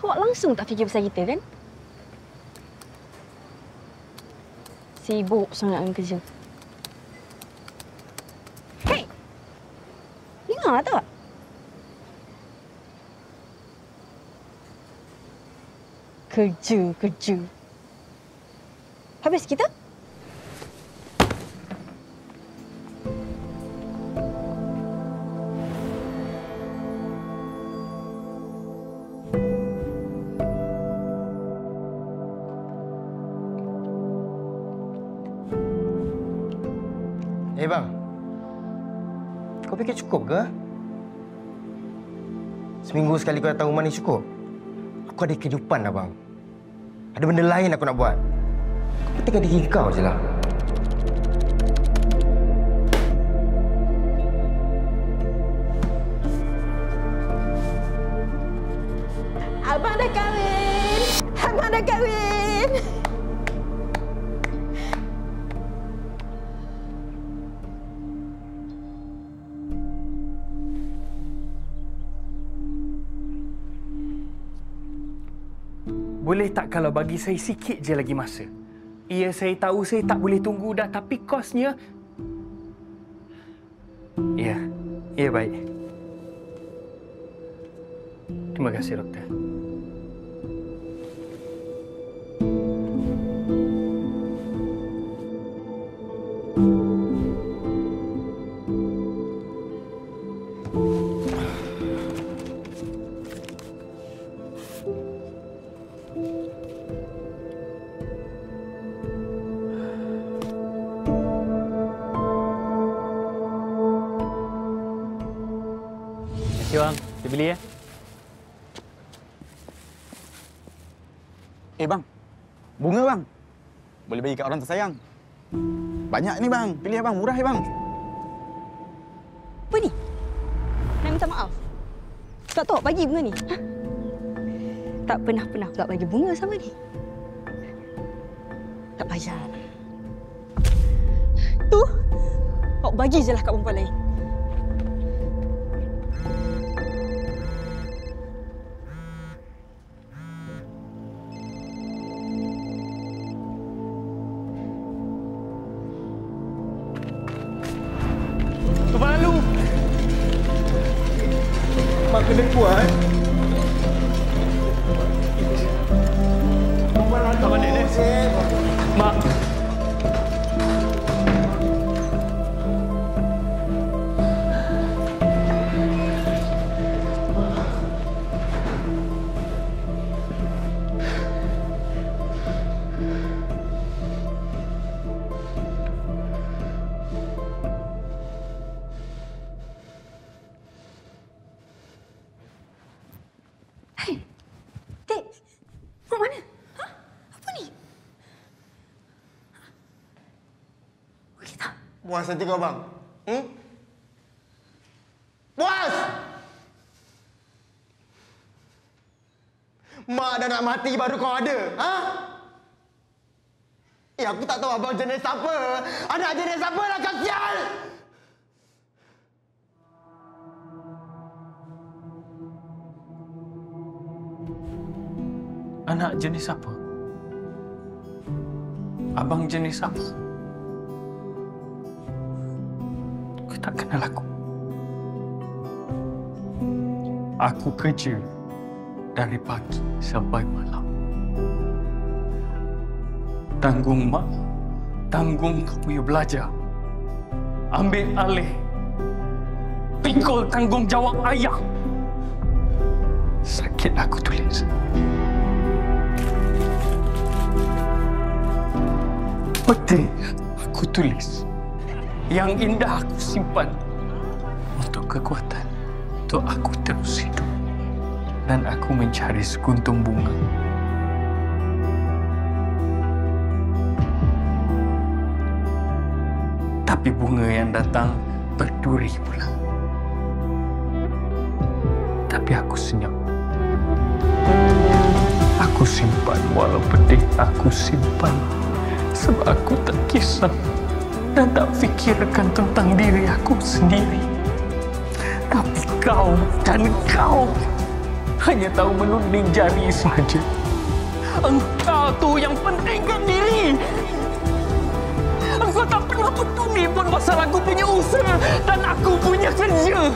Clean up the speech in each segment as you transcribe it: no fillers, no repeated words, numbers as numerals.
Awak langsung tak fikir pasal kita kan? Sibuk sangat dengan kerja. Hei! Dengar tak? Kerja. Habis kita? Bang, kau fikir cukup ke? Seminggu sekali kau datang rumah ni cukup? Aku ada kehidupan dah, bang. Ada benda lain aku nak buat. Kau pentingkan diri kau je lah. Abang dah kahwin! Abang dah kahwin! Boleh tak kalau bagi saya sikit je lagi masa? Ya, saya tahu saya tak boleh tunggu dah, tapi kosnya... Ya, baik. Terima kasih, doktor. Bang, dia beli ya. Bang. Bunga bang. Boleh bagi kat orang tersayang. Banyak ni bang. Pilih bang, murah bang. Apa ni? Nak minta maaf? Tak tahu bagi bunga ni. Ha? Tak pernah pula bagi bunga sama ni. Tak payah. Tu, awak bagi je lah kat perempuan lain. Mak kena kuat. Mak mana ni? Mak. Puas hati kau, bang? Puas! Mak dah nak mati baru kau ada, ha? Aku tak tahu abang jenis apa. Anak jenis apa lah, kasihan! Anak jenis apa? Abang jenis apa? Tak kenal aku. Aku kerja dari pagi sampai malam. Tanggung mak, tanggung kau punya belajar. Ambil alih, pikul tanggungjawab ayah. Sakit aku tulis. Pedih aku tulis. Yang indah aku simpan untuk kekuatan, untuk aku terus hidup. Dan aku mencari sekuntum bunga. Tapi bunga yang datang berduri pula. Tapi aku senyap. Aku simpan, walau pedih aku simpan. Sebab aku tak kisah dan tak fikirkan tentang diri aku sendiri. Tapi kau dan kau hanya tahu menuding jari saja. Engkau tu yang pentingkan diri. Engkau tak pernah peduli pun pasal aku punya usaha dan aku punya kerja.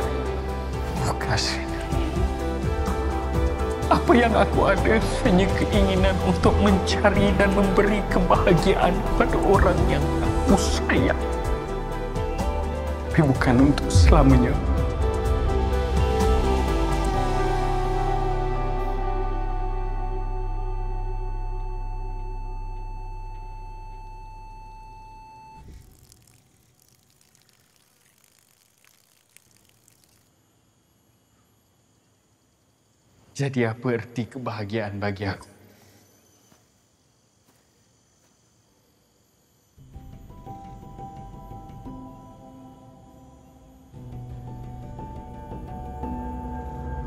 Kasih. Apa yang aku ada hanya keinginan untuk mencari dan memberi kebahagiaan pada orang yang aku sayang. Tapi bukan untuk selamanya. Jadi apa erti kebahagiaan bagi aku?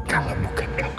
Kalau bukan kau.